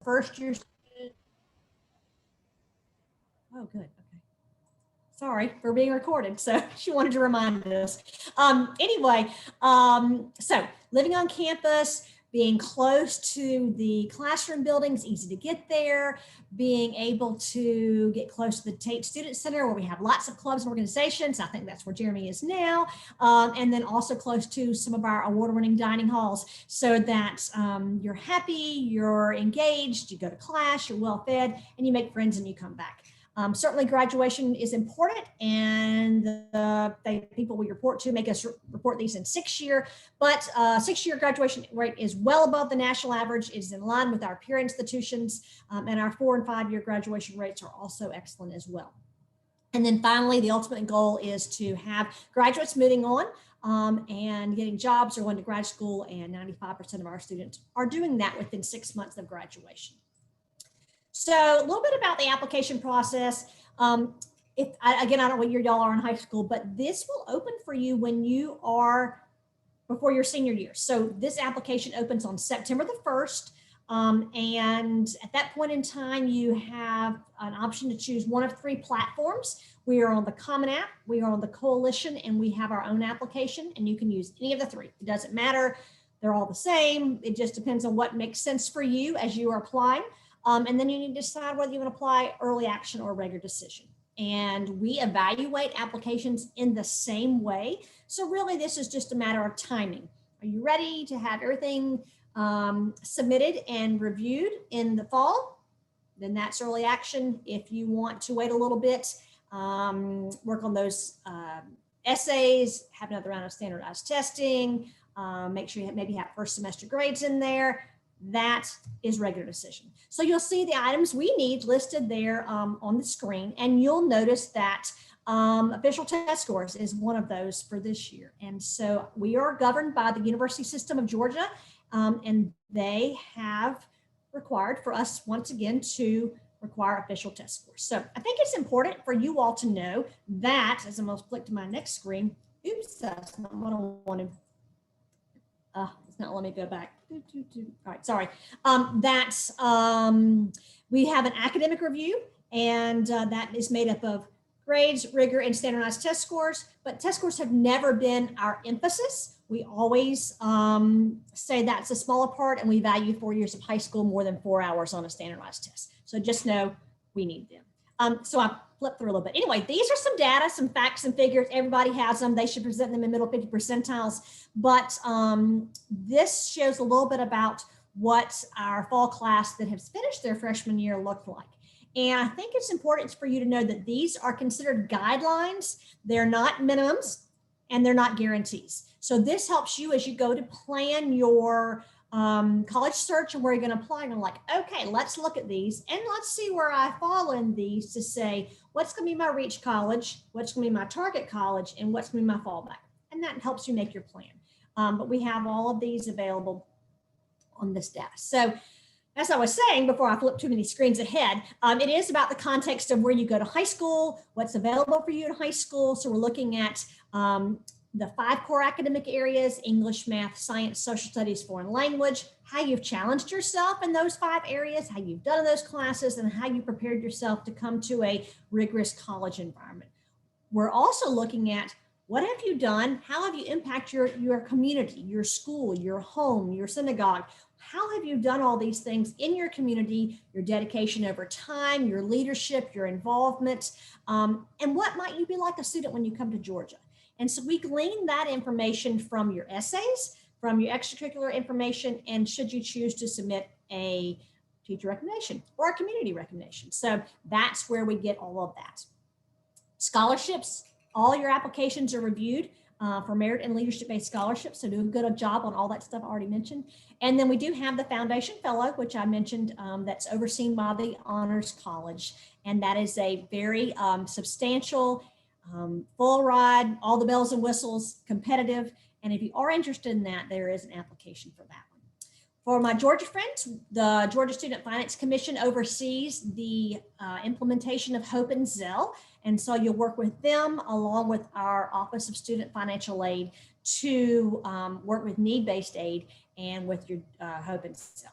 first year student. Oh, good. Okay. Sorry for being recorded. So she wanted to remind us. Anyway, so living on campus, being close to the classroom buildings, easy to get there, being able to get close to the Tate Student Center where we have lots of clubs and organizations. I think that's where Jeremy is now. And then also close to some of our award-winning dining halls so that you're happy, you're engaged, you go to class, you're well fed, and you make friends and you come back. Certainly graduation is important, and the people we report to make us report these in 6 year, but 6 year graduation rate is well above the national average. It is in line with our peer institutions, and our 4 and 5 year graduation rates are also excellent as well. And then finally, the ultimate goal is to have graduates moving on and getting jobs or going to grad school, and 95% of our students are doing that within 6 months of graduation. So a little bit about the application process. Again, I don't know what year y'all are in high school, but this will open for you when you are before your senior year. So this application opens on September the 1st. And at that point in time, you have an option to choose one of 3 platforms. We are on the Common App, we are on the Coalition, and we have our own application, and you can use any of the 3. It doesn't matter. They're all the same. It just depends on what makes sense for you as you are applying. And then you need to decide whether you want to apply early action or regular decision. And we evaluate applications in the same way. So really, this is just a matter of timing. Are you ready to have everything submitted and reviewed in the fall? Then that's early action. If you want to wait a little bit, work on those essays, have another round of standardized testing, make sure you maybe have first semester grades in there, that is regular decision. So you'll see the items we need listed there on the screen, and you'll notice that official test scores is one of those for this year. And so we are governed by the University System of Georgia, and they have required for us once again to require official test scores. So I think it's important for you all to know that, as I'm going to flick to my next screen, oops, that's not what I wanted. It's not letting me go back. All right, sorry. We have an academic review, and that is made up of grades, rigor, and standardized test scores. But test scores have never been our emphasis. We always say that's a smaller part, and we value 4 years of high school more than 4 hours on a standardized test. So just know we need them. So I flipped through a little bit. Anyway, these are some data, some facts and figures. Everybody has them. They should present them in middle 50 percentiles. But this shows a little bit about what our fall class that has finished their freshman year looked like. And I think it's important for you to know that these are considered guidelines. They're not minimums, and they're not guarantees. So this helps you as you go to plan your college search and where you're going to apply. And I'm like, okay, let's look at these and let's see where I fall in these to say, what's going to be my reach college, what's going to be my target college, and what's going to be my fallback. And that helps you make your plan. But we have all of these available on this data. So as I was saying before I flipped too many screens ahead, it is about the context of where you go to high school, what's available for you in high school. So we're looking at the 5 core academic areas: English, math, science, social studies, foreign language, how you've challenged yourself in those 5 areas, how you've done in those classes, and how you prepared yourself to come to a rigorous college environment. We're also looking at what have you done? How have you impacted your community, your school, your home, your synagogue? How have you done all these things in your community, your dedication over time, your leadership, your involvement, and what might you be like a student when you come to Georgia? And so we glean that information from your essays, from your extracurricular information, and should you choose to submit a teacher recommendation or a community recommendation. So that's where we get all of that. Scholarships, all your applications are reviewed for merit and leadership-based scholarships. So do a good job on all that stuff I already mentioned. And then we do have the Foundation Fellow, which I mentioned, that's overseen by the Honors College. And that is a very substantial, full ride, all the bells and whistles, competitive. And if you are interested in that, there is an application for that one. For my Georgia friends, the Georgia Student Finance Commission oversees the implementation of HOPE and Zell. And so you'll work with them along with our Office of Student Financial Aid to work with need-based aid and with your HOPE and Zell.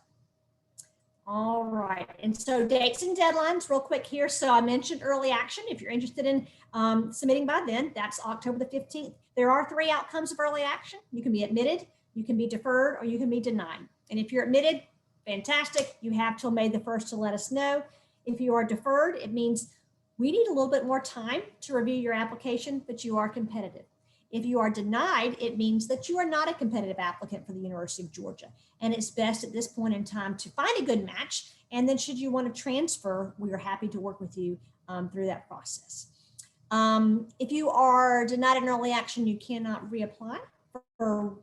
All right, and so dates and deadlines real quick here. So I mentioned early action. If you're interested in submitting by then, that's October the 15th. There are 3 outcomes of early action. You can be admitted, you can be deferred, or you can be denied. And if you're admitted, fantastic. You have till May the 1st to let us know. If you are deferred, it means we need a little bit more time to review your application, but you are competitive. If you are denied, it means that you are not a competitive applicant for the University of Georgia. And it's best at this point in time to find a good match. And then should you want to transfer, we are happy to work with you through that process. If you are denied an early action, you cannot reapply for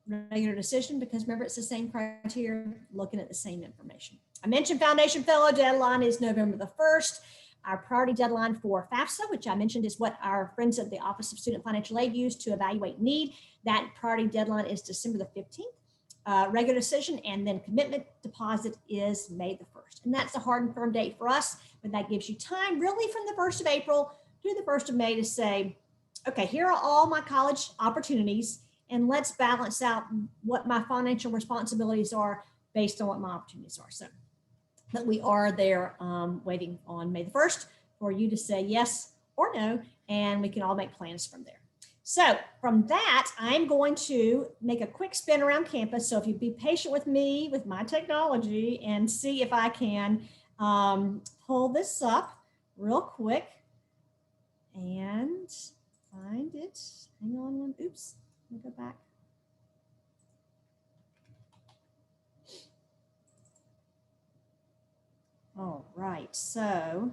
regular decision because remember, it's the same criteria, looking at the same information. I mentioned Foundation Fellow deadline is November the 1st. Our priority deadline for FAFSA, which I mentioned is what our friends at the Office of Student Financial Aid use to evaluate need. That priority deadline is December the 15th. Regular decision and then commitment deposit is May the 1st. And that's a hard and firm date for us, but that gives you time really from the 1st of April to the 1st of May to say, okay, here are all my college opportunities and let's balance out what my financial responsibilities are based on what my opportunities are. So that we are there waiting on May the 1st for you to say yes or no, and we can all make plans from there. So from that, I'm going to make a quick spin around campus. So if you'd be patient with me, with my technology, and see if I can pull this up real quick and find it. Hang on one, oops, let me go back. All right, so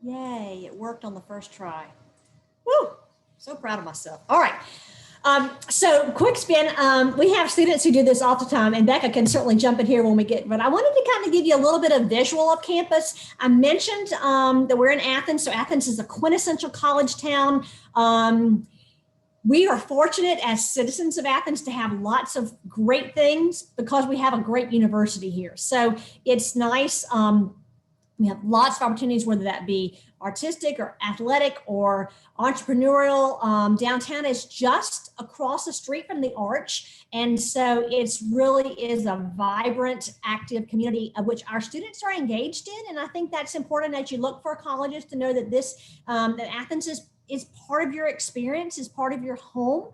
yay, it worked on the first try. Woo, so proud of myself. All right. So quick spin, we have students who do this all the time, and Becca can certainly jump in here when we get, but I wanted to kind of give you a little bit of visual of campus. I mentioned that we're in Athens, so Athens is a quintessential college town. We are fortunate as citizens of Athens to have lots of great things because we have a great university here. So it's nice. We have lots of opportunities, whether that be artistic or athletic or entrepreneurial. Downtown is just across the street from the Arch. And so it's really is a vibrant, active community of which our students are engaged in. And I think that's important as you look for colleges to know that this, that Athens is part of your experience, is part of your home.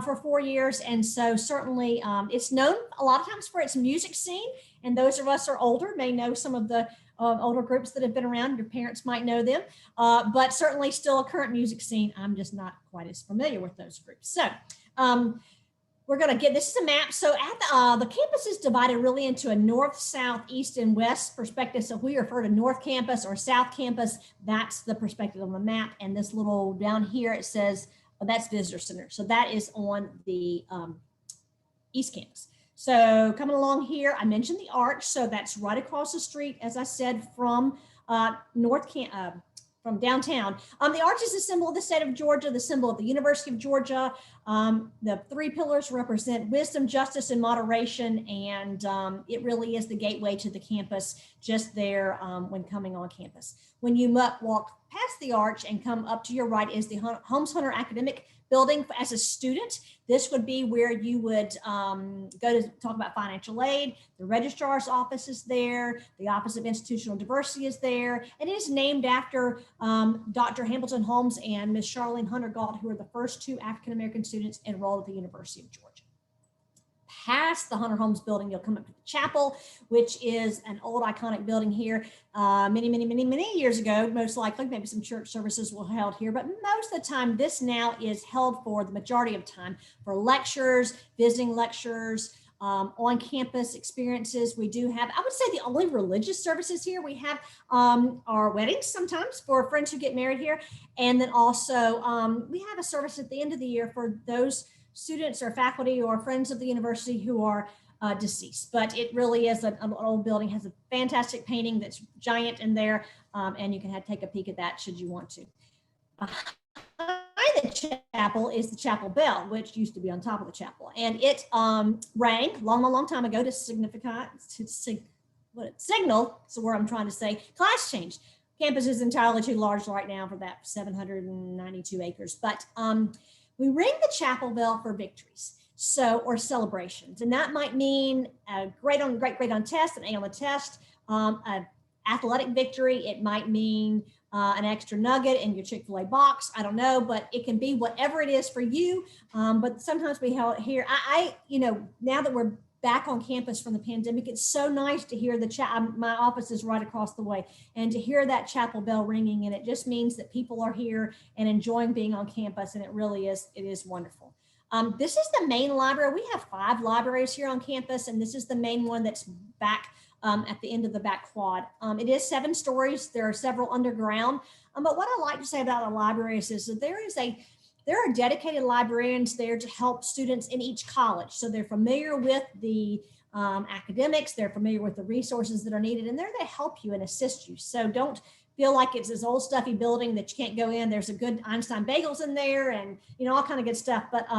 For 4 years. And so certainly it's known a lot of times for its music scene. And those of us who are older may know some of the older groups that have been around. Your parents might know them, but certainly still a current music scene. I'm just not quite as familiar with those groups. So we're going to get, this is a map. So at the campus is divided really into a north, south, east, and west perspective. So if we refer to North Campus or South Campus, that's the perspective on the map. And this little down here, it says, that's Visitor Center. So that is on the East Campus. So coming along here, I mentioned the Arch. So that's right across the street, as I said, from from downtown. The Arch is a symbol of the state of Georgia, the symbol of the University of Georgia. The 3 pillars represent wisdom, justice, and moderation. And it really is the gateway to the campus just there when coming on campus. When you walk past the Arch and come up to your right is the Holmes Hunter Academic Building. As a student, this would be where you would go to talk about financial aid. The registrar's office is there. The Office of Institutional Diversity is there. And it is named after Dr. Hamilton Holmes and Miss Charlene Hunter Galt, who are the first 2 African-American students enrolled at the University of Georgia. Past the Hunter Holmes building, you'll come up to the chapel, which is an old iconic building here. Many years ago, most likely, maybe some church services were held here, but most of the time, this now is held for the majority of time for lectures, visiting lectures, on campus experiences. We do have, I would say, the only religious services here. We have our weddings sometimes for friends who get married here. And then also we have a service at the end of the year for those students or faculty or friends of the university who are deceased. But it really is an old building, has a fantastic painting that's giant in there, and you can take a peek at that should you want to. Behind the chapel is the chapel bell, which used to be on top of the chapel, and it rang long time ago to signal, is the word I'm trying to say, class change. campus is entirely too large right now for that 792 acres. But we ring the chapel bell for victories, so, or celebrations, and that might mean a great grade on test, an A on the test, an athletic victory. It might mean an extra nugget in your Chick-fil-A box. I don't know, but it can be whatever it is for you. But sometimes we hear, you know, now that we're back on campus from the pandemic, it's so nice to hear my office is right across the way, and to hear that chapel bell ringing, and it just means that people are here and enjoying being on campus, and it really is, it is wonderful. This is the main library. We have 5 libraries here on campus, and this is the main one that's back at the end of the back quad. It is 7 stories. There are several underground. But what I like to say about the libraries is that there are dedicated librarians there to help students in each college. So they're familiar with the academics, they're familiar with the resources that are needed, and they're there to help you and assist you. So don't feel like it's this old stuffy building that you can't go in. There's a good Einstein Bagels in there, and you know, all kind of good stuff. But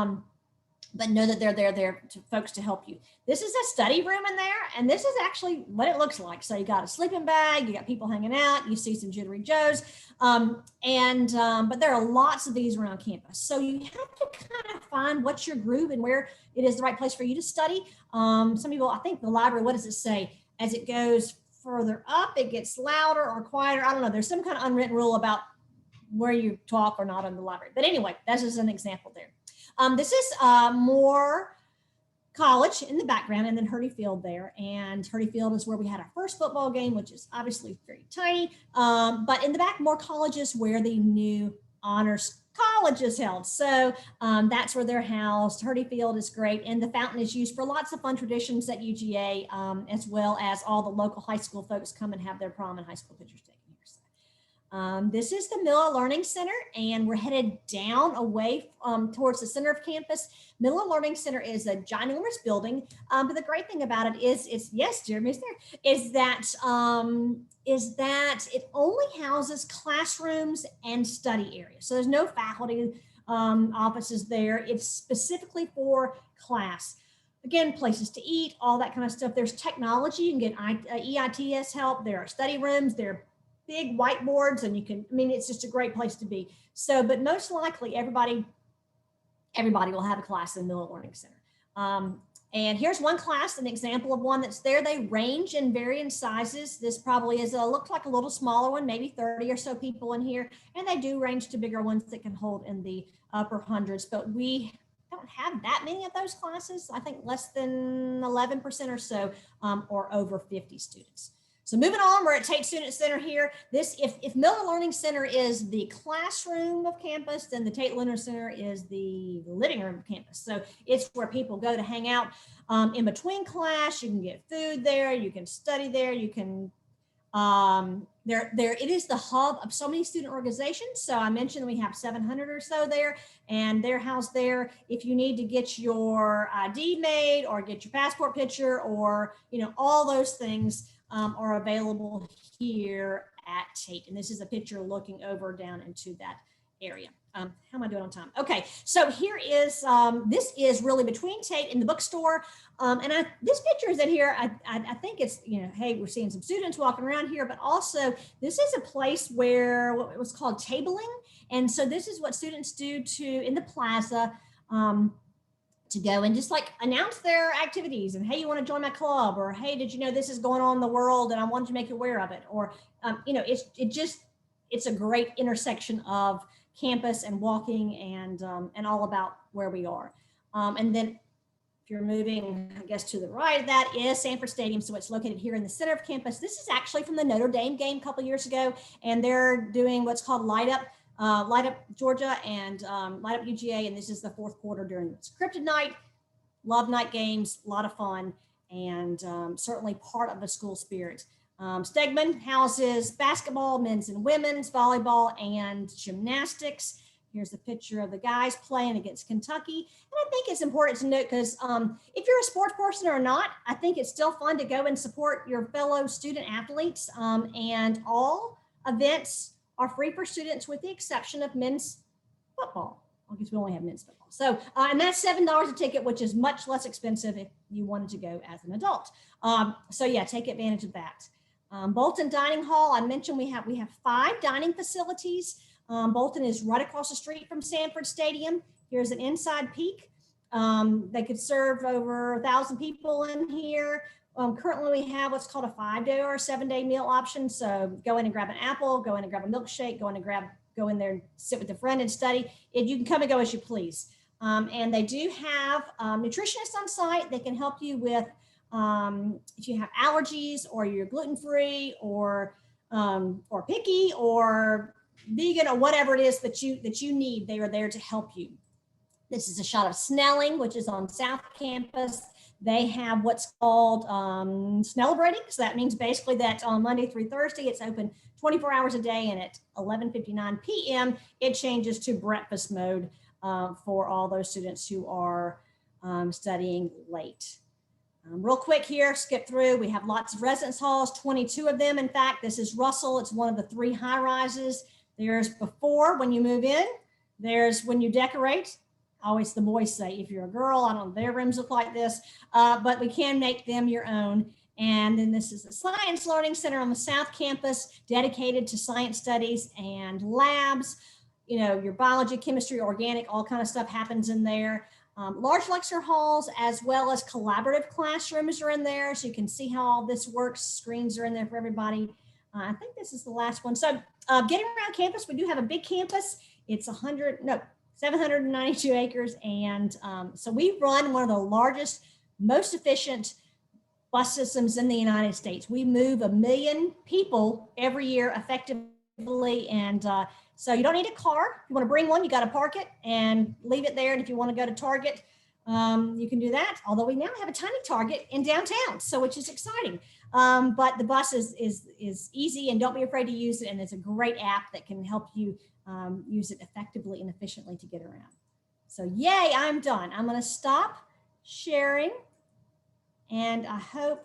know that they're there to folks to help you. This is a study room in there, and this is actually what it looks like. So you got a sleeping bag, you got people hanging out, you see some jittery Joes, but there are lots of these around campus. So you have to kind of find what's your groove and where it is the right place for you to study. Some people, I think the library, what does it say? As it goes further up, it gets louder or quieter. I don't know. There's some kind of unwritten rule about where you talk or not in the library. But anyway, that's just an example there. This is Moore College in the background, and then Hurdy Field there. And Hurdy Field is where we had our first football game, which is obviously very tiny. But in the back, Moore College is where the new honors college is held. So that's where they're housed. Hurdy Field is great. And the fountain is used for lots of fun traditions at UGA, as well as all the local high school folks come and have their prom and high school pictures taken. This is the Miller Learning Center, and we're headed down away towards the center of campus. Miller Learning Center is a ginormous building, but the great thing about it is yes, Jeremy's there, is that it only houses classrooms and study areas. So there's no faculty offices there. It's specifically for class. Again, places to eat, all that kind of stuff. There's technology. You can get EITS help. There are study rooms. There are big whiteboards, and you can, I mean, it's just a great place to be. So, but most likely everybody will have a class in the Miller Learning Center. And here's one class, an example of one that's there. They range in varying sizes. This probably is looks like a little smaller one, maybe 30 or so people in here. And they do range to bigger ones that can hold in the upper hundreds, but we don't have that many of those classes. I think less than 11% or so, or over 50 students. So moving on, we're at Tate Student Center here. This, if Miller Learning Center is the classroom of campus, then the Tate Learning Center is the living room of campus. So it's where people go to hang out in between class. You can get food there, you can study there, you can, it is the hub of so many student organizations. So I mentioned we have 700 or so there, and they're housed there. If you need to get your ID made or get your passport picture, or, you know, all those things, are available here at Tate. And this is a picture looking over down into that area. How am I doing on time? Okay, so here is, this is really between Tate and the bookstore. This picture is in here. I think it's, you know, hey, we're seeing some students walking around here, but also this is a place where what was called tabling. And so this is what students do in the plaza, to go and just like announce their activities, and hey, you want to join my club, or hey, did you know this is going on in the world and I wanted to make you aware of it, or you know, it's a great intersection of campus and walking and all about where we are. And then if you're moving, I guess, to the right, that is Sanford Stadium. So it's located here in the center of campus. This is actually from the Notre Dame game a couple years ago, and they're doing what's called Light Up Georgia and Light Up UGA, and this is the fourth quarter during this Cryptid Night. Love night games, a lot of fun, and certainly part of the school spirit. Stegman houses basketball, men's and women's, volleyball, and gymnastics. Here's a picture of the guys playing against Kentucky. And I think it's important to note, because if you're a sports person or not, I think it's still fun to go and support your fellow student athletes, and all events are free for students with the exception of men's football. I guess we only have men's football. So, and that's $7 a ticket, which is much less expensive if you wanted to go as an adult. So yeah, take advantage of that. Bolton Dining Hall, I mentioned we have 5 dining facilities. Bolton is right across the street from Sanford Stadium. Here's an inside peek. They could serve over 1,000 people in here. Currently, we have what's called a 5-day or a 7-day meal option. So go in and grab an apple, go in and grab a milkshake, go in there and sit with a friend and study. You can come and go as you please. And they do have nutritionists on site. They can help you with if you have allergies or you're gluten-free or picky or vegan or whatever it is that you need. They are there to help you. This is a shot of Snelling, which is on South Campus. They have what's called Celebrating. So that means basically that on Monday through Thursday, it's open 24 hours a day, and at 11:59 p.m., it changes to breakfast mode for all those students who are studying late. Real quick here, skip through. We have lots of residence halls, 22 of them. In fact, this is Russell. It's one of the 3 high rises. There's before when you move in. There's when you decorate. Always the boys say, if you're a girl, I don't know, their rooms look like this, but we can make them your own. And then this is the Science Learning Center on the South Campus, dedicated to science studies and labs. You know, your biology, chemistry, organic, all kind of stuff happens in there. Large lecture halls as well as collaborative classrooms are in there, so you can see how all this works. Screens are in there for everybody. I think this is the last one. So getting around campus, we do have a big campus. It's 792 acres, and so we run one of the largest, most efficient bus systems in the United States. We move 1 million people every year effectively, and so you don't need a car. If you want to bring one, you got to park it and leave it there. And if you want to go to Target, you can do that. Although we now have a tiny Target in downtown, so which is exciting. But the bus is easy, and don't be afraid to use it. And it's a great app that can help you use it effectively and efficiently to get around. So yay, I'm done. I'm going to stop sharing, and I hope,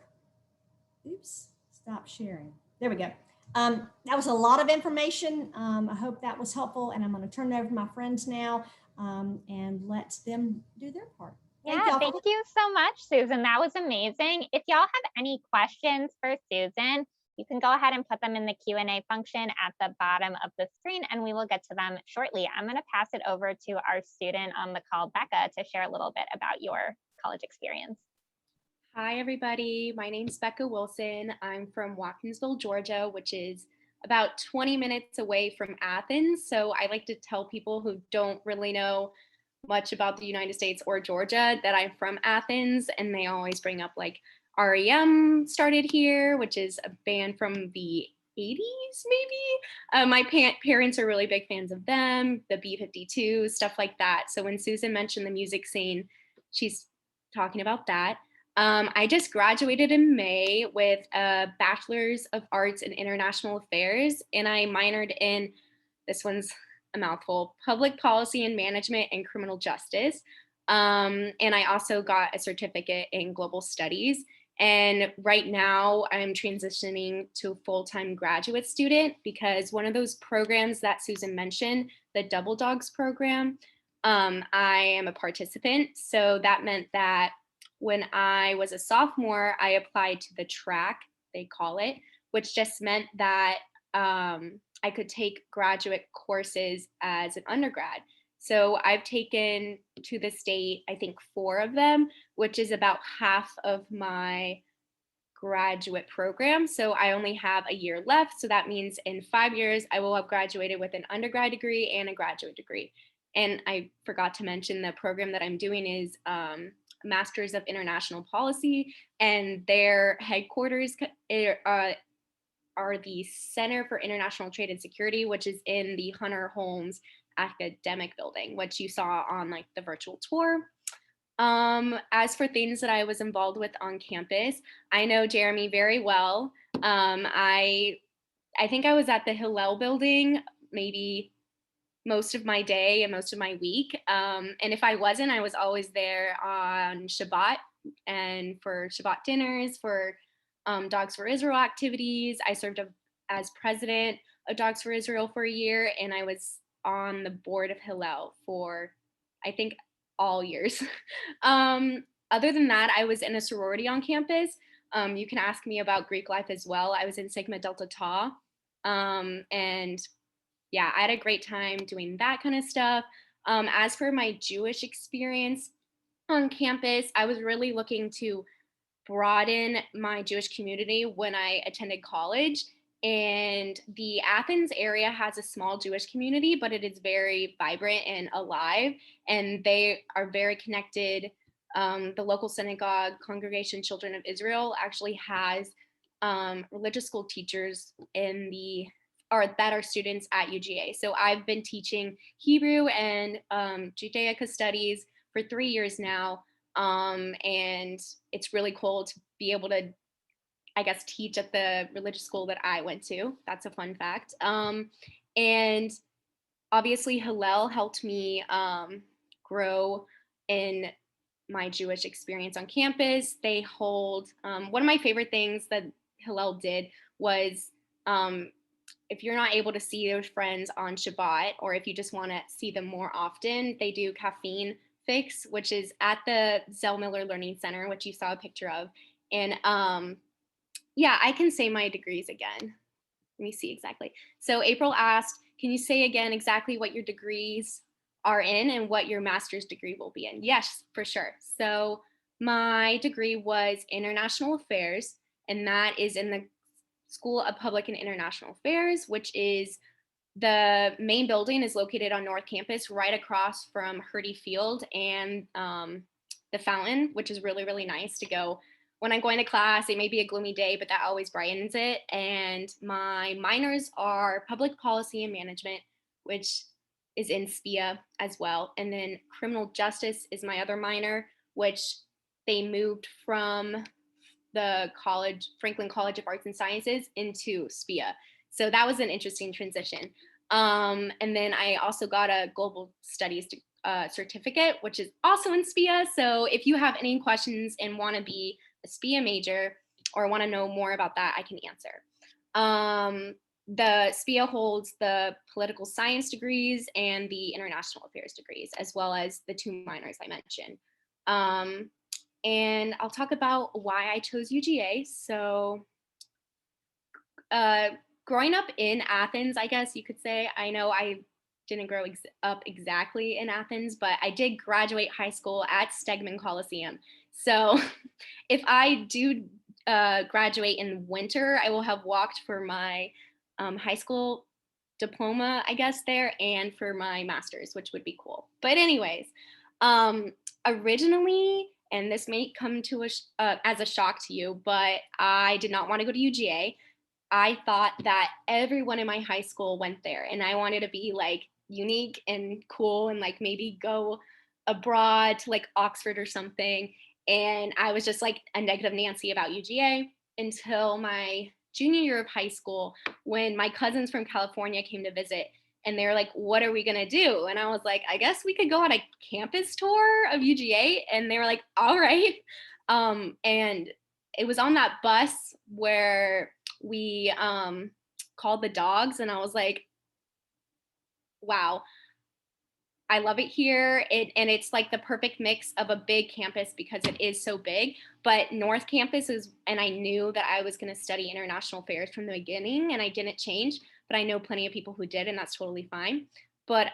stop sharing. There we go. That was a lot of information. I hope that was helpful, and I'm going to turn it over to my friends now and let them do their part. Thank you so much, Susan. That was amazing. If y'all have any questions for Susan, you can go ahead and put them in the Q&A function at the bottom of the screen, and we will get to them shortly. I'm going to pass it over to our student on the call, Becca, to share a little bit about your college experience. Hi, everybody. My name's Becca Wilson. I'm from Watkinsville, Georgia, which is about 20 minutes away from Athens. So I like to tell people who don't really know much about the United States or Georgia that I'm from Athens, and they always bring up like REM started here, which is a band from the 80s, maybe. My parents are really big fans of them, the B-52, stuff like that. So when Susan mentioned the music scene, she's talking about that. I just graduated in May with a Bachelor's of Arts in International Affairs, and I minored in, this one's a mouthful, Public Policy and Management and Criminal Justice. And I also got a certificate in Global Studies. And right now I'm transitioning to a full-time graduate student, because one of those programs that Susan mentioned, the Double Dogs program, I am a participant. So that meant that when I was a sophomore, I applied to the track, they call it, which just meant that I could take graduate courses as an undergrad. So I've taken to the state, I think 4 of them, which is about half of my graduate program. So I only have a year left. So that means in 5 years, I will have graduated with an undergrad degree and a graduate degree. And I forgot to mention the program that I'm doing is Masters of International Policy, and their headquarters are the Center for International Trade and Security, which is in the Hunter Holmes Academic Building, which you saw on like the virtual tour. As for things that I was involved with on campus, I know Jeremy very well. I think I was at the Hillel Building maybe most of my day and most of my week. And if I wasn't, I was always there on Shabbat and for Shabbat dinners, for Dogs for Israel activities. I served as president of Dogs for Israel for a year, and I was on the board of Hillel for, I think, all years. Other than that, I was in a sorority on campus. You can ask me about Greek life as well. I was in Sigma Delta Tau. And yeah, I had a great time doing that kind of stuff. As for my Jewish experience on campus, I was really looking to broaden my Jewish community when I attended college. And the Athens area has a small Jewish community, but it is very vibrant and alive, and they are very connected. The local synagogue, Congregation Children of Israel, actually has religious school teachers in the or that are students at UGA. So I've been teaching Hebrew and Judaica studies for 3 years now. And it's really cool to be able to, I guess, teach at the religious school that I went to. That's a fun fact. And obviously, Hillel helped me grow in my Jewish experience on campus. They hold one of my favorite things that Hillel did was if you're not able to see your friends on Shabbat, or if you just want to see them more often, they do caffeine fix, which is at the Zell Miller Learning Center, which you saw a picture of. And yeah, I can say my degrees again. Let me see exactly. So April asked, can you say again exactly what your degrees are in and what your master's degree will be in? Yes, for sure. So my degree was international affairs, and that is in the School of Public and International Affairs, which is the main building is located on North Campus, right across from Hurdy Field and the fountain, which is really, really nice to go. When I'm going to class, it may be a gloomy day, but that always brightens it. And my minors are public policy and management, which is in SPIA as well. And then criminal justice is my other minor, which they moved from the college, Franklin College of Arts and Sciences, into SPIA. So that was an interesting transition. And then I also got a global studies certificate, which is also in SPIA. So if you have any questions and want to be a SPIA major or want to know more about that, I can answer. The SPIA holds the political science degrees and the international affairs degrees, as well as the 2 minors I mentioned. And I'll talk about why I chose UGA. So growing up in Athens, I guess you could say, I know I didn't grow up exactly in Athens, but I did graduate high school at Stegman Coliseum. So if I do graduate in winter, I will have walked for my high school diploma, I guess, there, and for my master's, which would be cool. But anyways, originally, and this may come to as a shock to you, but I did not want to go to UGA. I thought that everyone in my high school went there, and I wanted to be like unique and cool and like maybe go abroad to like Oxford or something. And I was just like a negative Nancy about UGA until my junior year of high school, when my cousins from California came to visit, and they were like, what are we going to do? And I was like, I guess we could go on a campus tour of UGA. And they were like, all right. And it was on that bus where we called the dogs. And I was like, wow, I love it here. And it's like the perfect mix of a big campus because it is so big. But North Campus is, and I knew that I was going to study international affairs from the beginning, and I didn't change. But I know plenty of people who did, and that's totally fine. But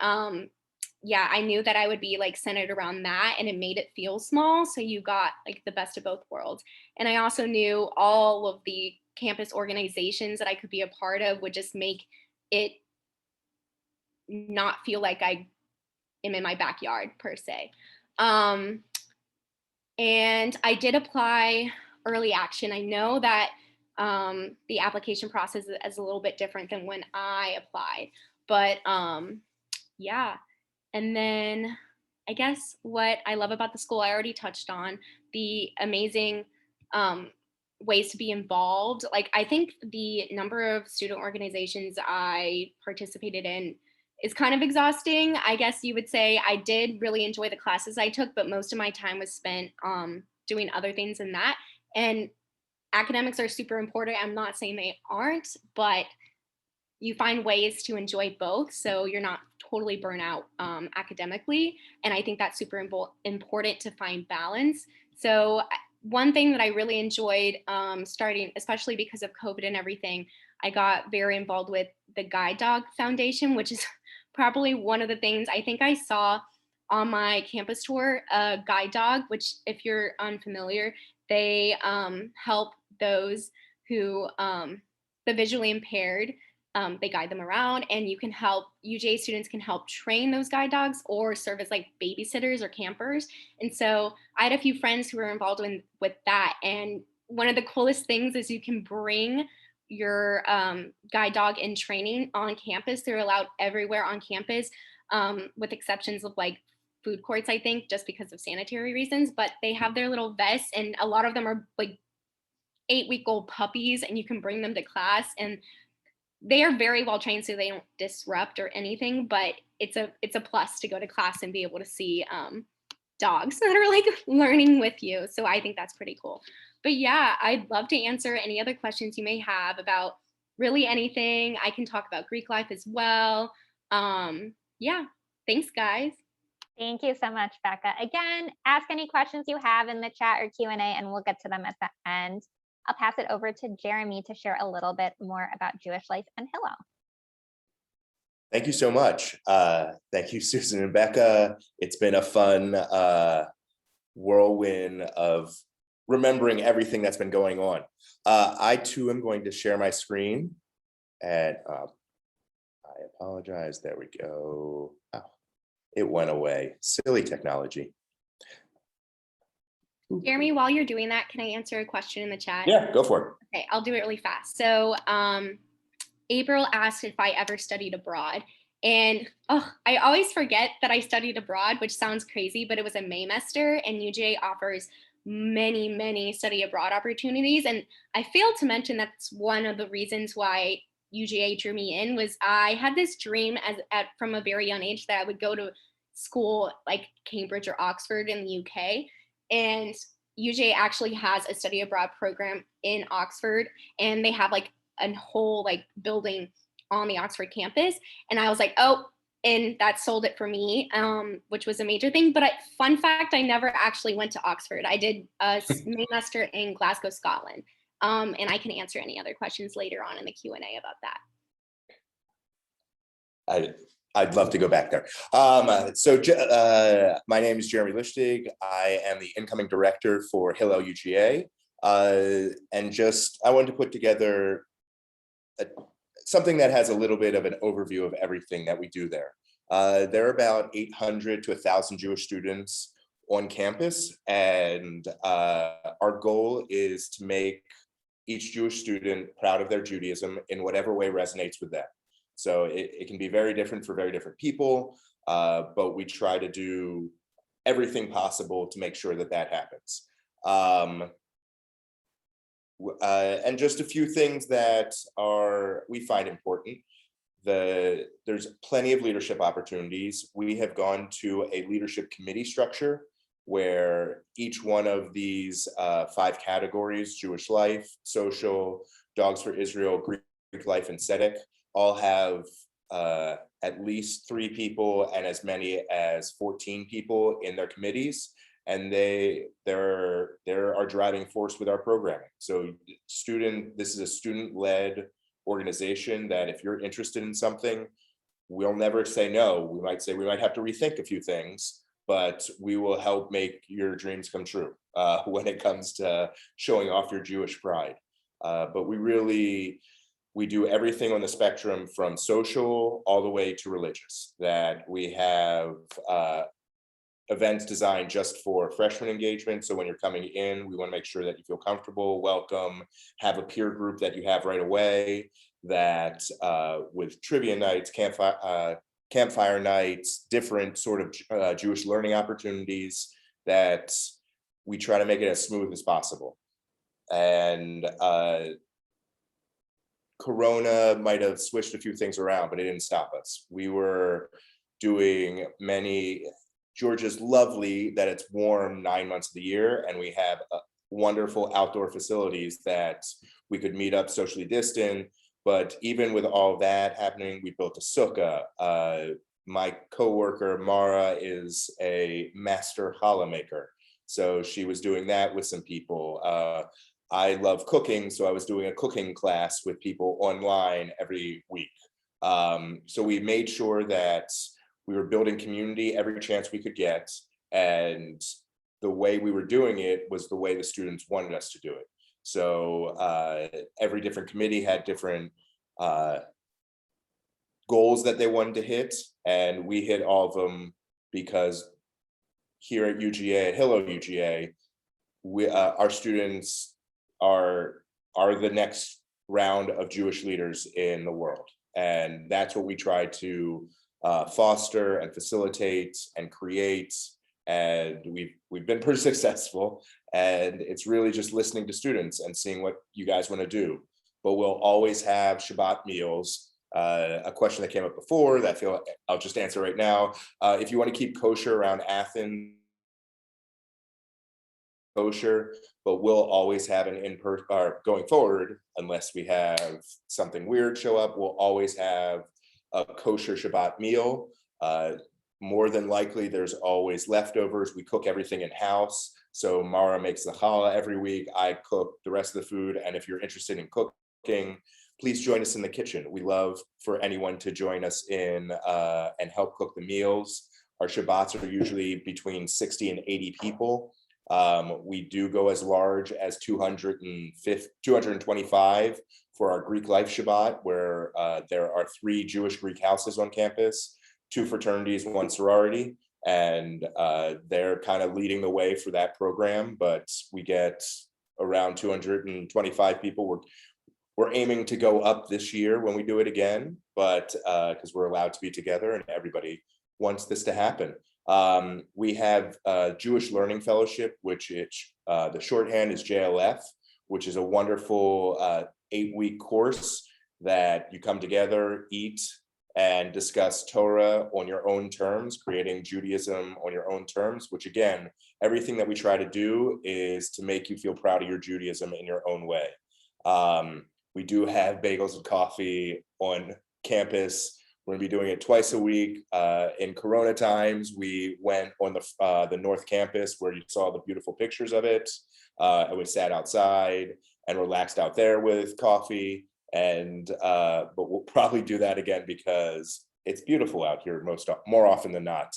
yeah, I knew that I would be like centered around that, and it made it feel small. So you got like the best of both worlds. And I also knew all of the campus organizations that I could be a part of would just make it not feel like I am in my backyard per se. And I did apply early action. I know that the application process is a little bit different than when I applied, but yeah. And then I guess what I love about the school, I already touched on the amazing ways to be involved. Like, I think the number of student organizations I participated in is kind of exhausting. I guess you would say I did really enjoy the classes I took, but most of my time was spent doing other things than that. And academics are super important. I'm not saying they aren't, but you find ways to enjoy both, so you're not totally burnt out academically. And I think that's super important to find balance. So one thing that I really enjoyed starting, especially because of COVID and everything, I got very involved with the Guide Dog Foundation, which is probably one of the things I think I saw on my campus tour. Guide Dog, which if you're unfamiliar, they help those who, the visually impaired, they guide them around, and you can help, UGA students can help train those guide dogs or serve as like babysitters or campers. And so I had a few friends who were involved with that. And one of the coolest things is you can bring your guide dog in training on campus. They're allowed everywhere on campus, with exceptions of like food courts, I think, just because of sanitary reasons. But they have their little vests, and a lot of them are like 8-week-old puppies, and you can bring them to class, and they are very well trained, so they don't disrupt or anything. But it's a plus to go to class and be able to see dogs that are like learning with you. So I think that's pretty cool. But yeah, I'd love to answer any other questions you may have about really anything. I can talk about Greek life as well. Yeah, thanks guys. Thank you so much, Becca. Again, ask any questions you have in the chat or Q&A, and we'll get to them at the end. I'll pass it over to Jeremy to share a little bit more about Jewish life and Hillel. Thank you so much. Thank you, Susan and Becca. It's been a fun whirlwind of remembering everything that's been going on. I too am going to share my screen, and I apologize. There we go. Oh, it went away. Silly technology. Jeremy, while you're doing that, can I answer a question in the chat? Yeah, go for it. Okay, I'll do it really fast. So April asked if I ever studied abroad. And I always forget that I studied abroad, which sounds crazy, but it was a Maymester, and UGA offers many, many study abroad opportunities. And I failed to mention that's one of the reasons why UGA drew me in. Was I had this dream from a very young age that I would go to school like Cambridge or Oxford in the UK. And UGA actually has a study abroad program in Oxford, and they have like a whole like building on the Oxford campus. And I was like, oh, and that sold it for me, which was a major thing. But fun fact, I never actually went to Oxford. I did a semester in Glasgow, Scotland. And I can answer any other questions later on in the Q&A about that. I'd love to go back there. My name is Jeremy Lustig. I am the incoming director for Hillel UGA. And I wanted to put together something that has a little bit of an overview of everything that we do there. There are about 800 to 1,000 Jewish students on campus. And our goal is to make each Jewish student proud of their Judaism in whatever way resonates with them. So it can be very different for very different people, but we try to do everything possible to make sure that that happens. And just a few things that we find important. There's plenty of leadership opportunities. We have gone to a leadership committee structure where each one of these 5 categories, Jewish life, social, Dogs for Israel, Greek life, and Tzedek, all have at least 3 people and as many as 14 people in their committees, and they're our driving force with our programming. So this is a student-led organization that if you're interested in something, we'll never say no. We might say we might have to rethink a few things, but we will help make your dreams come true when it comes to showing off your Jewish pride. But we do everything on the spectrum from social all the way to religious. That we have events designed just for freshman engagement. So when you're coming in, we want to make sure that you feel comfortable, welcome, have a peer group that you have right away. That with trivia nights, campfire nights, different sort of Jewish learning opportunities, that we try to make it as smooth as possible. And Corona might have switched a few things around, but it didn't stop us. We were doing Georgia's lovely that it's warm 9 months of the year, and we have wonderful outdoor facilities that we could meet up socially distant. But even with all that happening, we built a sukkah. My coworker Mara is a master challah maker. So she was doing that with some people. I love cooking, so I was doing a cooking class with people online every week. So we made sure that we were building community every chance we could get, and the way we were doing it was the way the students wanted us to do it. So every different committee had different goals that they wanted to hit, and we hit all of them because here at UGA, at Hillel UGA, our students are the next round of Jewish leaders in the world. And that's what we try to foster and facilitate and create. And we've been pretty successful. And it's really just listening to students and seeing what you guys want to do. But we'll always have Shabbat meals. A question that came up before that I'll just answer right now. If you want to keep kosher around Athens, kosher, but we'll always have an in-person, or going forward, unless we have something weird show up, we'll always have a kosher Shabbat meal. More than likely, there's always leftovers. We cook everything in-house. So Mara makes the challah every week. I cook the rest of the food. And if you're interested in cooking, please join us in the kitchen. We love for anyone to join us in and help cook the meals. Our Shabbats are usually between 60 and 80 people. We do go as large as 225 for our Greek Life Shabbat, where there are 3 Jewish Greek houses on campus, 2 fraternities, 1 sorority, and they're kind of leading the way for that program. But we get around 225 people. We're aiming to go up this year when we do it again, but because we're allowed to be together and everybody wants this to happen. We have Jewish Learning Fellowship, which the shorthand is JLF, which is a wonderful 8-week course that you come together, eat, and discuss Torah on your own terms, creating Judaism on your own terms, which again, everything that we try to do is to make you feel proud of your Judaism in your own way. We do have bagels and coffee on campus. We're gonna be doing it twice a week. In Corona times, we went on the North Campus where you saw the beautiful pictures of it. And we sat outside and relaxed out there with coffee. And but we'll probably do that again because it's beautiful out here more often than not.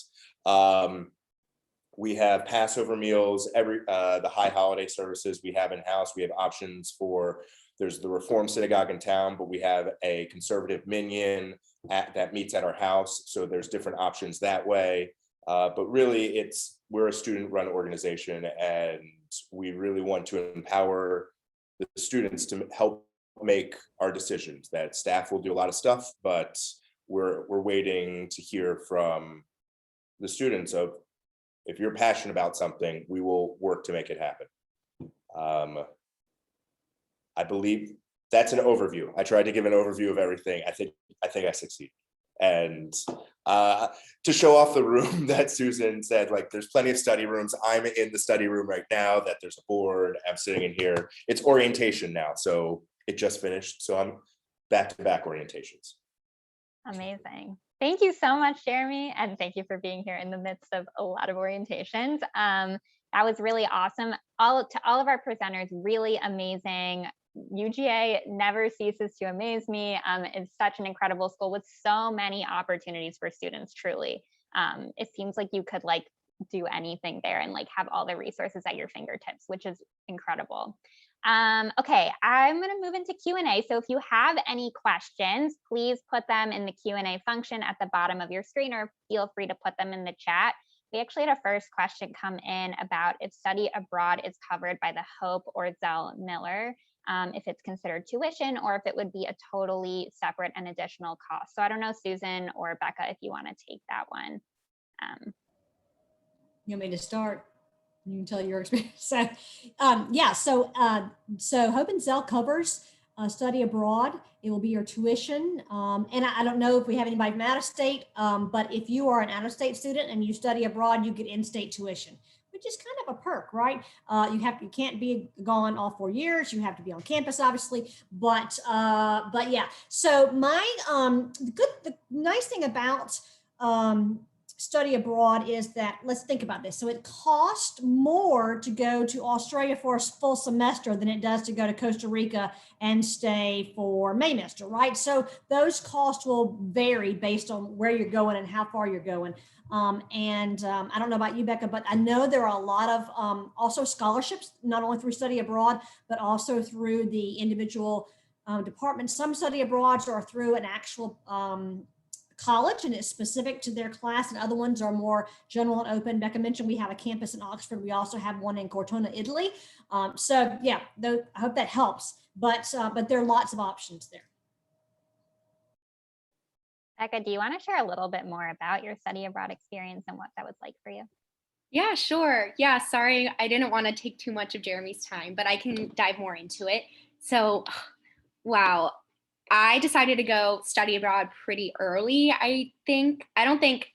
We have Passover meals, the high holiday services we have in-house. We have options for, there's the Reform Synagogue in town, but we have a conservative minyan that meets at our house. So there's different options that way. But really we're a student-run organization, and we really want to empower the students to help make our decisions. That staff will do a lot of stuff, but we're waiting to hear from the students of, if you're passionate about something, we will work to make it happen. I believe that's an overview. I tried to give an overview of everything. I think I succeeded. And to show off the room that Susan said, like, there's plenty of study rooms. I'm in the study room right now, that there's a board. I'm sitting in here. It's orientation now. So it just finished. So I'm back-to-back orientations. Amazing. Thank you so much, Jeremy. And thank you for being here in the midst of a lot of orientations. That was really awesome. To all of our presenters, really amazing. UGA never ceases to amaze me. It's such an incredible school with so many opportunities for students, truly. It seems like you could do anything there and have all the resources at your fingertips, which is incredible. Okay, I'm going to move into Q&A. So if you have any questions, please put them in the Q&A function at the bottom of your screen, or feel free to put them in the chat. We actually had a first question come in about if study abroad is covered by the Hope or Zell Miller, if it's considered tuition, or if it would be a totally separate and additional cost. So I don't know, Susan or Becca, if you want to take that one. You want me to start? You can tell your experience. So, yeah, so Hope and Zell covers study abroad. It will be your tuition. And I don't know if we have anybody from out of state, but if you are an out of state student and you study abroad, you get in-state tuition, which is kind of a perk, right? You can't be gone all 4 years. You have to be on campus, obviously, but yeah. So the nice thing about study abroad is that, let's think about this. So it costs more to go to Australia for a full semester than it does to go to Costa Rica and stay for Maymester, right? So those costs will vary based on where you're going and how far you're going. I don't know about you, Becca, but I know there are a lot of also scholarships, not only through study abroad, but also through the individual departments. Some study abroad are through an actual college and it's specific to their class, and other ones are more general and open. Becca mentioned we have a campus in Oxford. We also have one in Cortona, Italy. So yeah, I hope that helps, but there are lots of options there. Becca, do you want to share a little bit more about your study abroad experience and what that was like for you? Yeah, sure. Yeah, sorry, I didn't want to take too much of Jeremy's time, but I can dive more into it. So, wow, I decided to go study abroad pretty early. I don't think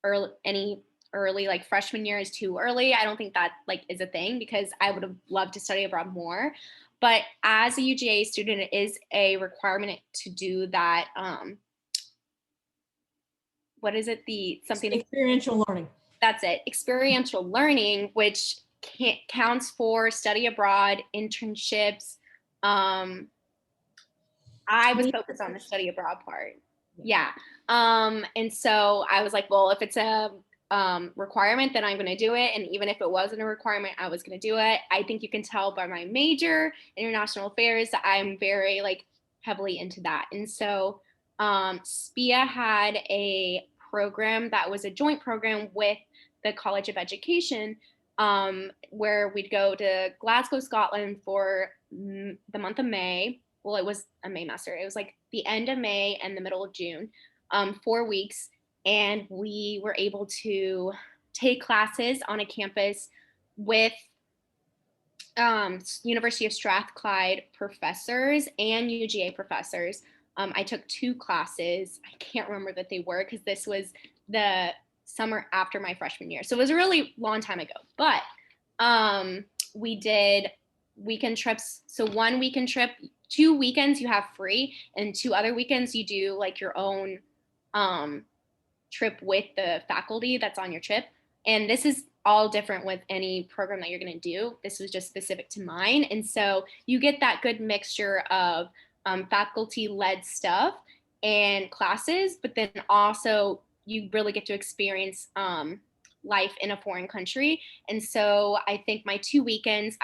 early like freshman year is too early. I don't think that like is a thing because I would have loved to study abroad more. But as a UGA student, it is a requirement to do that. What is it? Experiential learning. That's it. Experiential learning, which counts for study abroad, internships. I was focused on the study abroad part. Yeah. And so I was like, well, if it's a requirement, then I'm going to do it. And even if it wasn't a requirement, I was going to do it. I think you can tell by my major, international affairs, that I'm very like heavily into that. And so SPIA had a program that was a joint program with the College of Education, where we'd go to Glasgow, Scotland for the month of May. Well, it was a Maymester. It was like the end of May and the middle of June, 4 weeks. And we were able to take classes on a campus with University of Strathclyde professors and UGA professors. I took 2 classes. I can't remember that they were because this was the summer after my freshman year. So it was a really long time ago. But we did weekend trips. So 1 weekend trip, 2 weekends you have free, and 2 other weekends you do like your own trip with the faculty that's on your trip. And this is all different with any program that you're going to do. This was just specific to mine. And so you get that good mixture of faculty-led stuff and classes, but then also you really get to experience life in a foreign country. And so I think my 2 weekends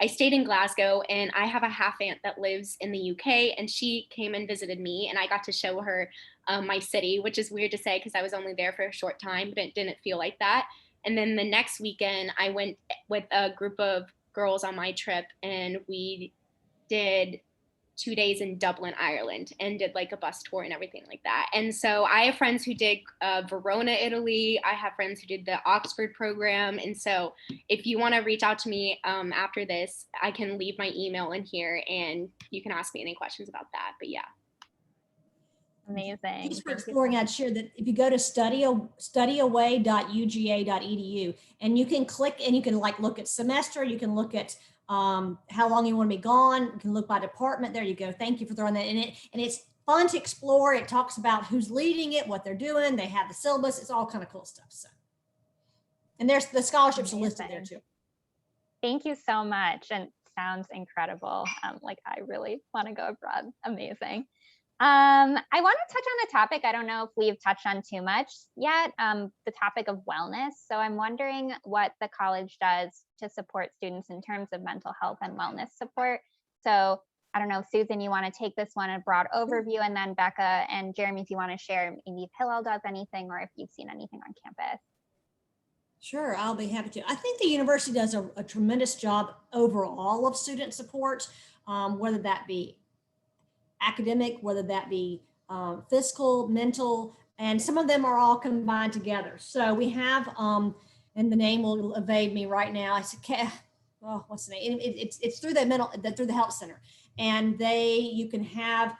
I stayed in Glasgow, and I have a half aunt that lives in the UK, and she came and visited me, and I got to show her my city, which is weird to say because I was only there for a short time, but it didn't feel like that. And then the next weekend I went with a group of girls on my trip, and we did 2 days in Dublin, Ireland, and did like a bus tour and everything like that. And so I have friends who did Verona, Italy. I have friends who did the Oxford program. And so if you want to reach out to me after this, I can leave my email in here and you can ask me any questions about that. But yeah. Amazing. Just for exploring, I'd share that if you go to studyaway.uga.edu, and you can click and you can like look at semester, you can look at how long you want to be gone. You can look by department. There you go. Thank you for throwing that in it. And it's fun to explore. It talks about who's leading it, what they're doing. They have the syllabus. It's all kind of cool stuff. So, and there's the scholarships are listed there too. Thank you so much. And sounds incredible. Like I really want to go abroad. Amazing. I want to touch on a topic I don't know if we've touched on too much yet, the topic of wellness. So I'm wondering what the college does to support students in terms of mental health and wellness support. So I don't know, Susan, you want to take this one, a broad overview, and then Becca and Jeremy, if you want to share maybe if Hillel does anything or if you've seen anything on campus. Sure, I'll be happy to. I think the university does a tremendous job overall of student support, whether that be academic, whether that be fiscal, mental, and some of them are all combined together. So we have, and the name will evade me right now. I said, oh, what's the name? It's through through the health center, and you can have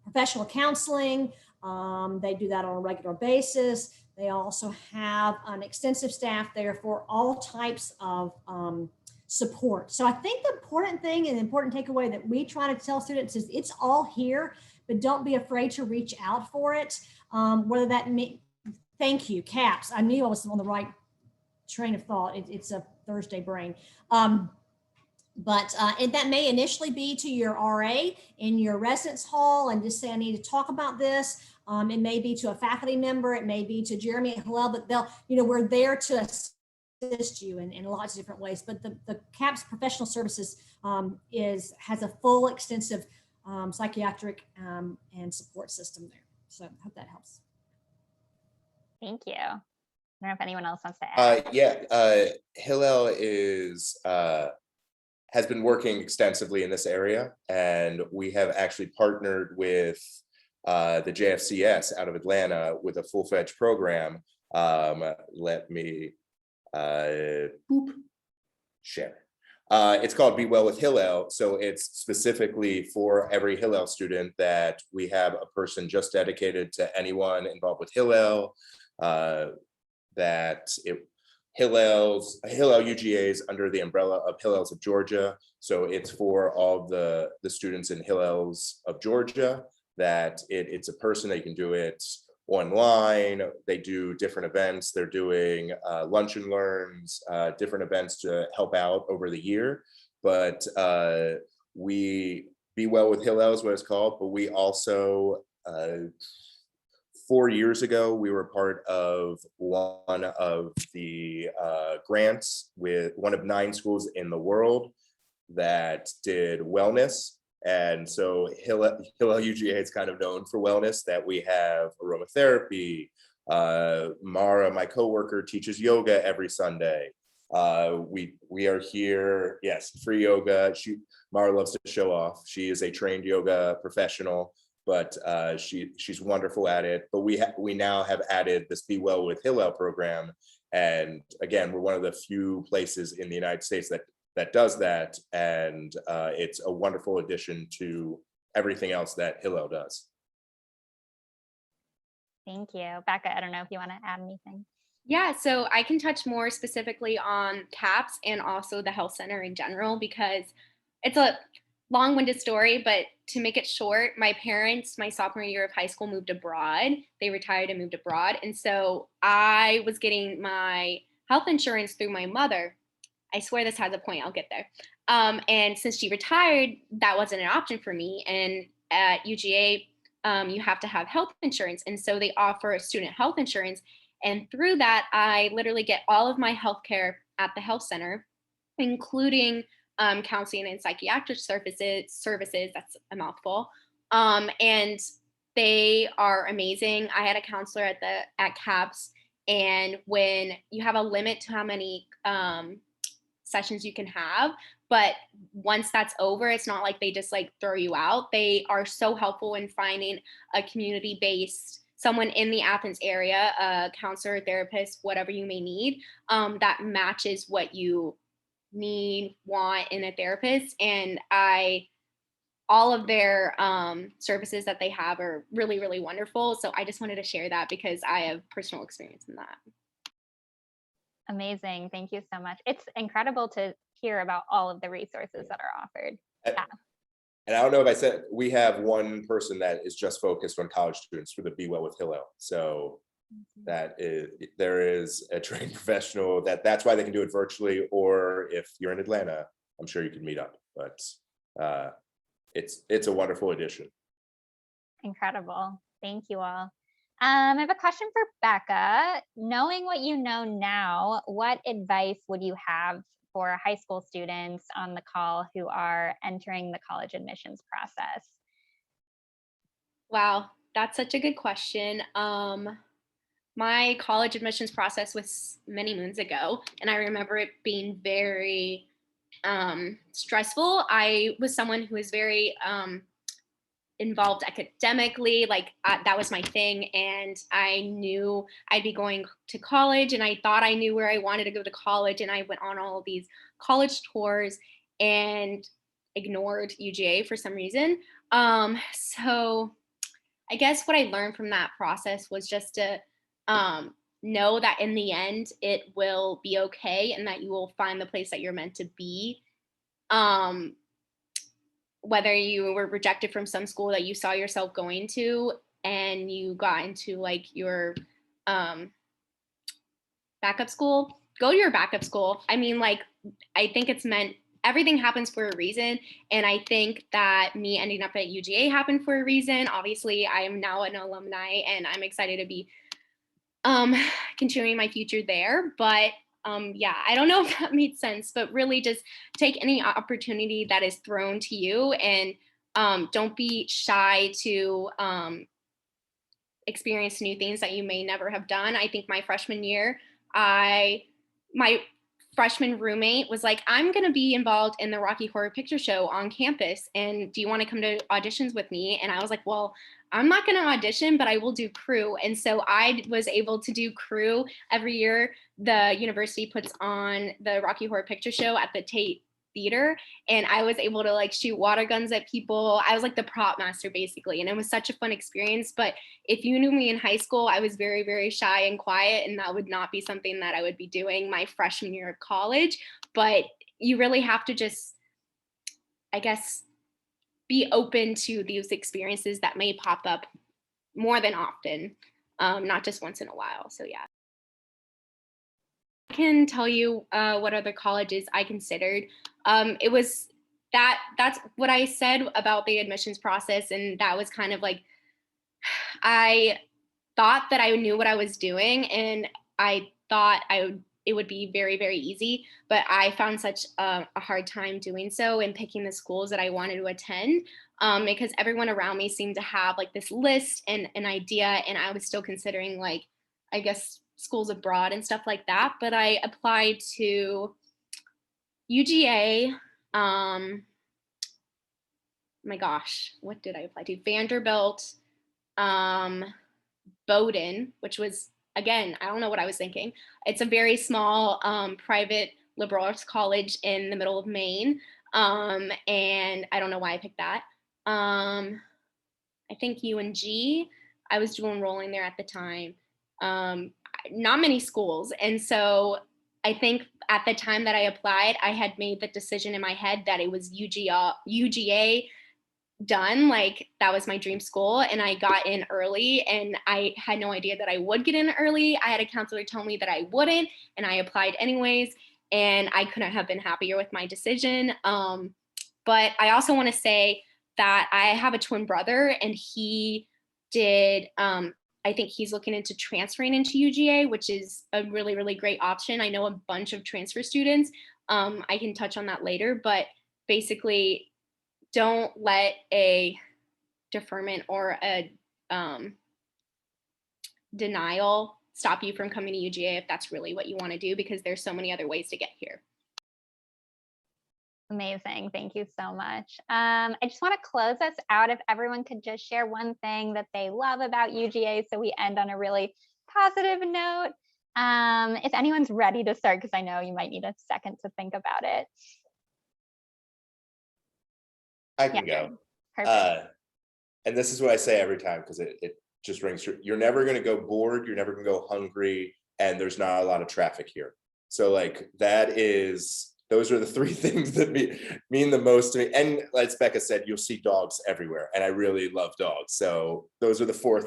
professional counseling. They do that on a regular basis. They also have an extensive staff there for all types of support. So I think the important thing and the important takeaway that we try to tell students is it's all here, but don't be afraid to reach out for it. whether that mean, thank you, CAPS. I knew I was on the right train of thought. It's a Thursday brain. And that may initially be to your RA in your residence hall and just say, I need to talk about this. It may be to a faculty member, it may be to Jeremy at Hillel, but we're there to assist you in lots of different ways. But the CAPS professional services has a full, extensive psychiatric and support system there. So I hope that helps. Thank you. I don't know if anyone else wants to add. Hillel has been working extensively in this area, and we have actually partnered with the JFCS out of Atlanta with a full-fledged program. Let me share. It's called Be Well with Hillel. So it's specifically for every Hillel student that we have a person just dedicated to anyone involved with Hillel. Hillel UGA is under the umbrella of Hillels of Georgia. So it's for all the students in Hillels of Georgia, that it's a person that you can do it online. They do different events. They're doing lunch and learns, different events to help out over the year. But we Be Well with Hillel is what it's called. But we also 4 years ago, we were part of one of the grants with one of 9 schools in the world that did wellness. And so Hillel UGA is kind of known for wellness, that we have aromatherapy. Mara, my coworker, teaches yoga every Sunday. We are here, yes, free yoga. Mara loves to show off. She is a trained yoga professional, but she's wonderful at it. But we now have added this Be Well with Hillel program. And again, we're one of the few places in the United States that does that. And it's a wonderful addition to everything else that Hillel does. Thank you. Becca, I don't know if you want to add anything. Yeah, so I can touch more specifically on CAPS and also the health center in general, because it's a long-winded story, but to make it short, my parents, my sophomore year of high school, moved abroad. They retired and moved abroad. And so I was getting my health insurance through my mother. I swear this has a point, I'll get there. And since she retired, that wasn't an option for me. And at UGA, you have to have health insurance. And so they offer student health insurance. And through that, I literally get all of my healthcare at the health center, including counseling and psychiatric services. That's a mouthful. And they are amazing. I had a counselor at CAPS, and when you have a limit to how many sessions you can have, but once that's over, it's not like they just like throw you out. They are so helpful in finding a community-based, someone in the Athens area, a counselor, therapist, whatever you may need, that matches what you need, want in a therapist. And all of their services that they have are really, really wonderful. So I just wanted to share that because I have personal experience in that. Amazing. Thank you so much. It's incredible to hear about all of the resources that are offered. Yeah. And I don't know if I said, we have one person that is just focused on college students for the Be Well with Hillel. So there is a trained professional that's why they can do it virtually, or if you're in Atlanta, I'm sure you can meet up, but it's a wonderful addition. Incredible. Thank you all. I have a question for Becca. Knowing what you know now, what advice would you have for high school students on the call who are entering the college admissions process? Wow, that's such a good question. My college admissions process was many moons ago, and I remember it being very stressful. I was someone who was very involved academically, that was my thing. And I knew I'd be going to college, and I thought I knew where I wanted to go to college. And I went on all of these college tours and ignored UGA for some reason. So I guess what I learned from that process was just to know that in the end, it will be okay, and that you will find the place that you're meant to be. Whether you were rejected from some school that you saw yourself going to, and you got into like your backup school, go to your backup school. I mean, like, I think it's meant, everything happens for a reason. And I think that me ending up at UGA happened for a reason. Obviously, I am now an alumni and I'm excited to be continuing my future there. But yeah, I don't know if that made sense, but really just take any opportunity that is thrown to you, and don't be shy to experience new things that you may never have done. I think my freshman year, my freshman roommate was like, I'm going to be involved in the Rocky Horror Picture Show on campus. And do you want to come to auditions with me? And I was like, well, I'm not going to audition, but I will do crew. And so I was able to do crew every year. The university puts on the Rocky Horror Picture Show at the Tate Theater, and I was able to like shoot water guns at people. I was like the prop master basically, and it was such a fun experience. But if you knew me in high school, I was very, very shy and quiet, and that would not be something that I would be doing my freshman year of college. But you really have to just, I guess, be open to these experiences that may pop up more than often, not just once in a while. So yeah. I can tell you what other colleges I considered. It was that's what I said about the admissions process, and that was kind of like, I thought that I knew what I was doing, and I thought it would be very, very easy, but I found such a hard time doing so and picking the schools that I wanted to attend, because everyone around me seemed to have like this list and an idea, and I was still considering like, I guess, schools abroad and stuff like that. But I applied to UGA, my gosh, what did I apply to? Vanderbilt, Bowdoin, which was, again, I don't know what I was thinking. It's a very small private liberal arts college in the middle of Maine. And I don't know why I picked that. I think UNG, I was dual enrolling there at the time. Not many schools. And so I think at the time that I applied, I had made the decision in my head that it was UGA done, like that was my dream school, and I got in early, and I had no idea that I would get in early. I had a counselor tell me that I wouldn't, and I applied anyways, and I couldn't have been happier with my decision. But I also want to say that I have a twin brother, and he did I think he's looking into transferring into UGA, which is a really, really great option. I know a bunch of transfer students. I can touch on that later, but basically, don't let a deferment or a denial stop you from coming to UGA if that's really what you want to do, because there's so many other ways to get here. Amazing. Thank you so much. I just want to close us out. If everyone could just share one thing that they love about UGA, so we end on a really positive note. If anyone's ready to start, because I know you might need a second to think about it. I can go. Perfect. And this is what I say every time, because it just rings true. You're never going to go bored. You're never going to go hungry. And there's not a lot of traffic here. So like those are the three things that mean the most to me. And as Becca said, you'll see dogs everywhere. And I really love dogs. So those are the four.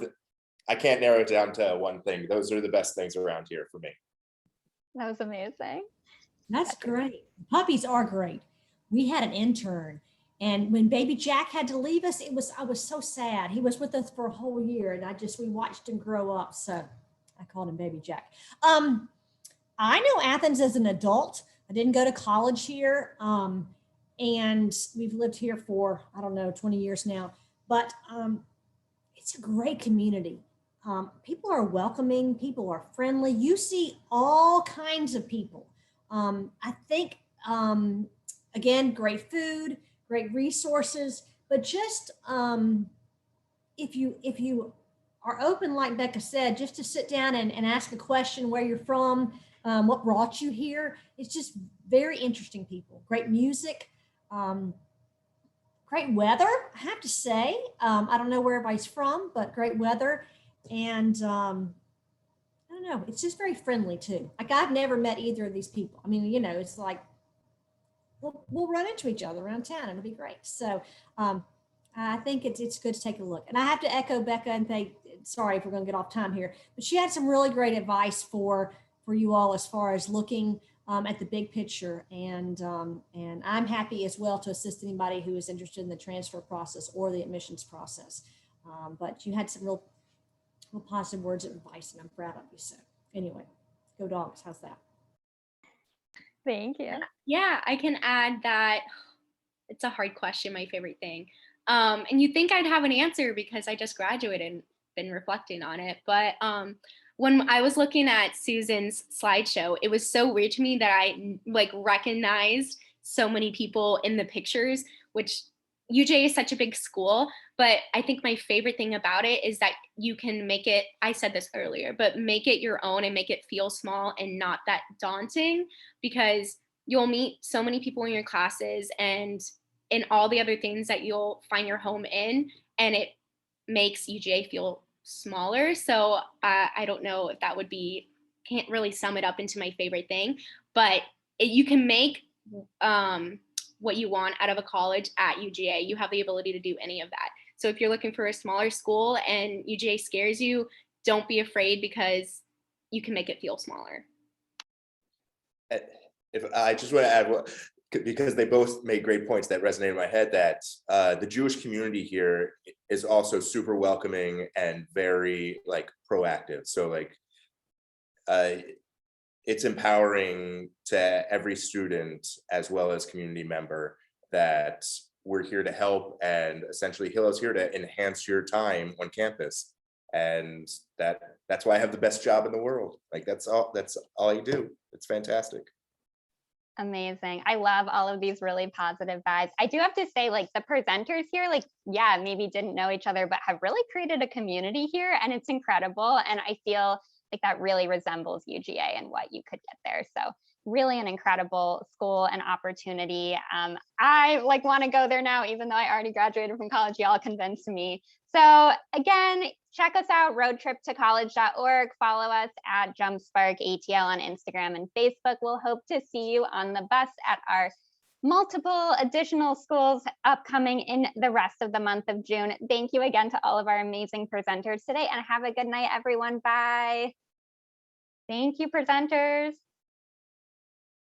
I can't narrow it down to one thing. Those are the best things around here for me. That was amazing. That's great. Puppies are great. We had an intern, and when baby Jack had to leave us, I was so sad. He was with us for a whole year, and we watched him grow up. So I called him baby Jack. I know Athens as an adult. I didn't go to college here. And we've lived here for, I don't know, 20 years now, but it's a great community. People are welcoming, people are friendly. You see all kinds of people. I think, again, great food, great resources, but just if you are open, like Becca said, just to sit down and ask a question, where you're from, what brought you here. It's just very interesting people, great music, great weather, I have to say. I don't know where everybody's from, but great weather. And I don't know, it's just very friendly too. Like, I've never met either of these people. I mean, it's like, we'll run into each other around town and it'll be great. So I think it's good to take a look. And I have to echo Becca and think, sorry if we're going to get off time here, but she had some really great advice for you all as far as looking at the big picture. And I'm happy as well to assist anybody who is interested in the transfer process or the admissions process. But you had some real positive words of advice, and I'm proud of you. So anyway, go Dogs. How's that? Thank you. Yeah, I can add that it's a hard question, my favorite thing. And you'd think I'd have an answer because I just graduated and been reflecting on it. But when I was looking at Susan's slideshow, it was so weird to me that I like recognized so many people in the pictures, which UJ is such a big school. But I think my favorite thing about it is that you can make it, I said this earlier, but make it your own and make it feel small and not that daunting, because you'll meet so many people in your classes and in all the other things that you'll find your home in, and it makes UGA feel smaller. So I don't know if that would be, can't really sum it up into my favorite thing, but you can make what you want out of a college at UGA. You have the ability to do any of that. So if you're looking for a smaller school and UGA scares you, don't be afraid, because you can make it feel smaller. If I just want to add, because they both made great points that resonated in my head, that the Jewish community here is also super welcoming and very like proactive. So like it's empowering to every student as well as community member that we're here to help, and essentially Hillel's here to enhance your time on campus. And that's why I have the best job in the world. Like that's all I do. It's fantastic. Amazing. I love all of these really positive vibes. I do have to say, like, the presenters here, like, yeah, maybe didn't know each other, but have really created a community here, and it's incredible. And I feel like that really resembles UGA and what you could get there. So really an incredible school and opportunity. I like want to go there now, even though I already graduated from college. Y'all convinced me. So again, check us out, roadtriptocollege.org. Follow us at JumpSpark ATL on Instagram and Facebook. We'll hope to see you on the bus at our multiple additional schools upcoming in the rest of the month of June. Thank you again to all of our amazing presenters today, and have a good night, everyone. Bye. Thank you, presenters.